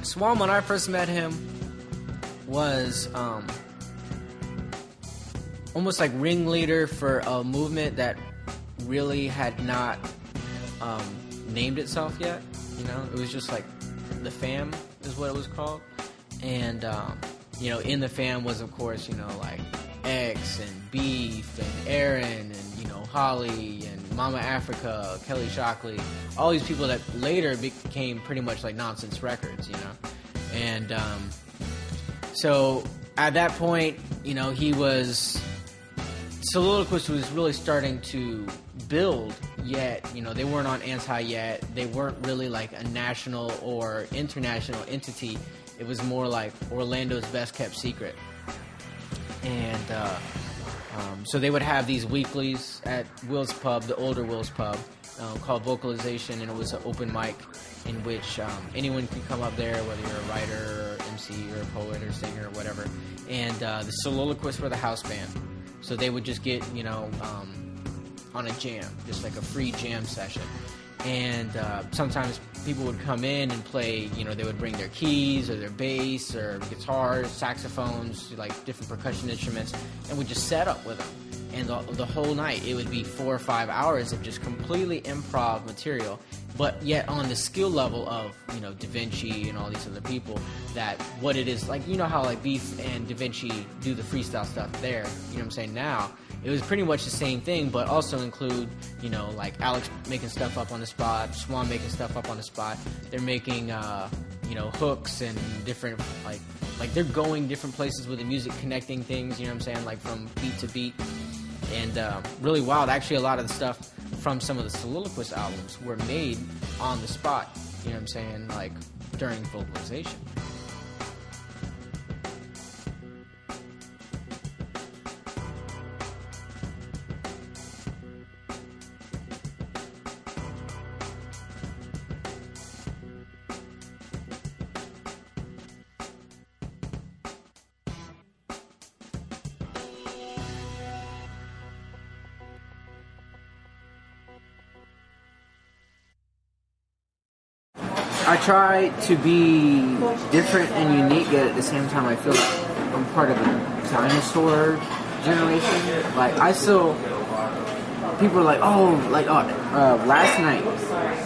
Swan, when I first met him, was almost like ringleader for a movement that really had not named itself yet. You know, it was just like the Fam is what it was called. And, you know, in the Fam was, of course, you know, like X and Beef and Aaron and, you know, Holly and Mama Africa, Kelly Shockley, all these people that later became pretty much like Nonsense Records, you know. And so at that point, you know, Soliloquist was really starting to build, yet, you know, they weren't on Anti yet. They weren't really like a national or international entity. It was more like Orlando's best kept secret. And so they would have these weeklies at Will's Pub, the older Will's Pub, called Vocalization, and it was an open mic in which anyone could come up there, whether you're a writer or MC or a poet or singer or whatever. And the Soliloquists were the house band. So they would just get, you know, on a jam, just like a free jam session. And sometimes people would come in and play, you know, they would bring their keys or their bass or guitars, saxophones, like different percussion instruments, and would just set up with them. And the whole night, it would be 4 or 5 hours of just completely improv material, but yet on the skill level of, you know, Da Vinci and all these other people, that what it is, like, you know how like Beef and Da Vinci do the freestyle stuff there, you know what I'm saying, now, it was pretty much the same thing, but also include, you know, like Alex making stuff up on the spot, Swan making stuff up on the spot, they're making, you know, hooks and different, like they're going different places with the music, connecting things, you know what I'm saying, like from beat to beat. And really wild. Actually, a lot of the stuff from some of the Soliloquist albums were made on the spot, you know what I'm saying, like during vocalization. I try to be different and unique, yet at the same time I feel like I'm part of a dinosaur generation. Like, I still, people are like,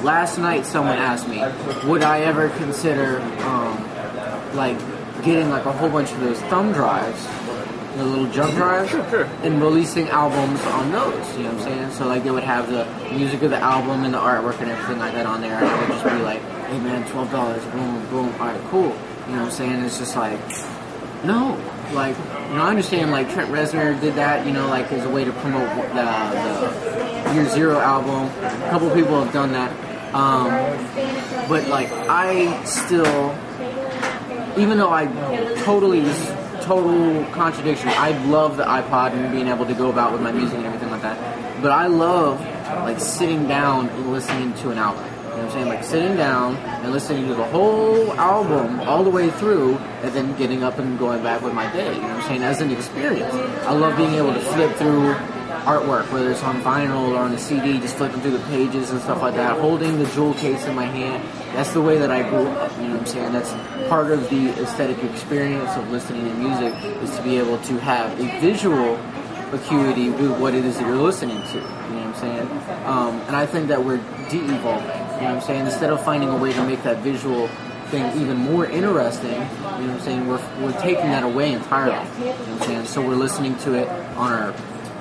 last night someone asked me, would I ever consider, like, getting like a whole bunch of those thumb drives, the little jump drives, and releasing albums on those, you know what I'm saying? So like they would have the music of the album and the artwork and everything like that on there, and I would just be like, hey man, $12, boom, boom, alright, cool. You know what I'm saying? It's just like, no. Like, you know, I understand like Trent Reznor did that, you know, like as a way to promote the Year Zero album. A couple people have done that. But like, I still, even though I total contradiction, I love the iPod and being able to go about with my music and everything like that, but I love like sitting down and listening to an album. You know what I'm saying? Like sitting down and listening to the whole album all the way through, and then getting up and going back with my day. You know what I'm saying? As an experience. I love being able to flip through artwork, whether it's on vinyl or on a CD, just flipping through the pages and stuff like that, holding the jewel case in my hand. That's the way that I grew up, you know what I'm saying? That's part of the aesthetic experience of listening to music, is to be able to have a visual acuity with what it is that you're listening to, you know what I'm saying? And I think that we're de-evolving, you know what I'm saying? Instead of finding a way to make that visual thing even more interesting, you know what I'm saying, we're taking that away entirely, you know what I'm saying? So we're listening to it on our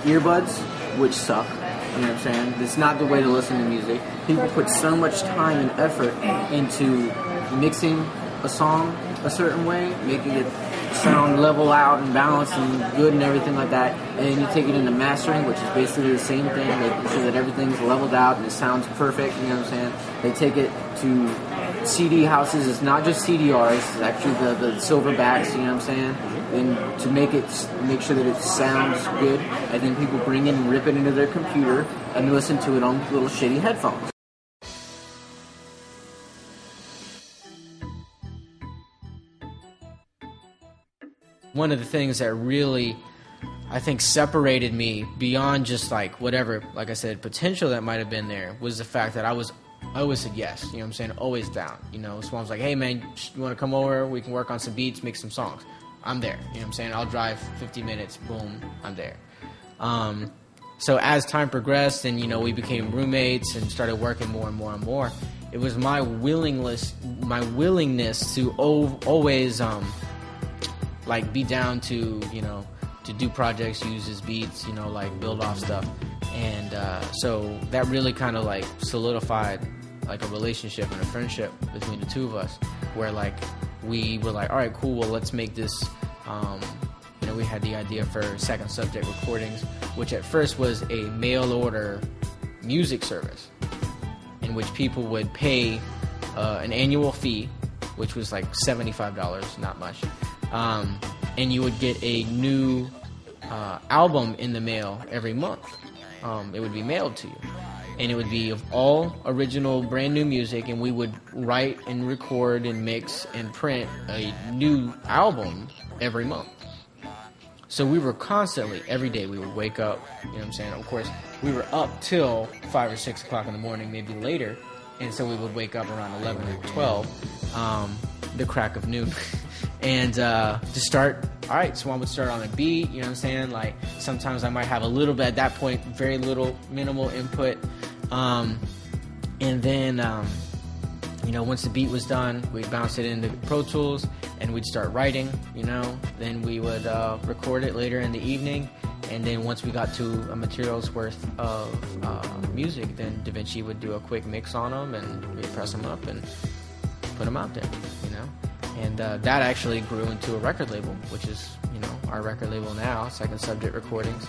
earbuds, which suck, you know what I'm saying? It's not the way to listen to music. People put so much time and effort into mixing a song a certain way, making it sound level out and balanced and good and everything like that, and then you take it into mastering, which is basically the same thing. They so that everything's leveled out and it sounds perfect, you know what I'm saying? They take it to CD houses. It's not just CDRs, it's actually the silverbacks, you know what I'm saying? And to make sure that it sounds good, and then people bring it and rip it into their computer and listen to it on little shitty headphones. One of the things that really, I think, separated me beyond just like whatever, like I said, potential that might have been there, was the fact that I was I always said yes. You know what I'm saying? Always down. You know, Swam's like, hey man, you want to come over? We can work on some beats, make some songs. I'm there. You know what I'm saying? I'll drive 50 minutes. Boom, I'm there. So as time progressed and, you know, we became roommates and started working more and more and more, it was my willingness to always, like, be down to, you know, to do projects, use his beats, you know, like, build off stuff. And so that really kind of, like, solidified, like, a relationship and a friendship between the two of us, where, like, we were like, all right, cool, well, let's make this, you know, we had the idea for Second Subject Recordings, which at first was a mail order music service in which people would pay an annual fee, which was like $75, not much, and you would get a new album in the mail every month. It would be mailed to you, and it would be of all original brand new music, and we would write and record and mix and print a new album every month. So we were constantly, every day we would wake up, you know what I'm saying? Of course, we were up till 5 or 6 o'clock in the morning, maybe later, and so we would wake up around 11 or 12, the crack of noon, and to start, all right, so I would start on a beat, you know what I'm saying? Like, sometimes I might have a little bit, at that point, very little, minimal input, and then, you know, once the beat was done, we'd bounce it into Pro Tools, and we'd start writing, you know, then we would record it later in the evening, and then once we got to a material's worth of music, then Da Vinci would do a quick mix on them, and we'd press them up and put them out there, you know, and that actually grew into a record label, which is, you know, our record label now, Second Subject Recordings.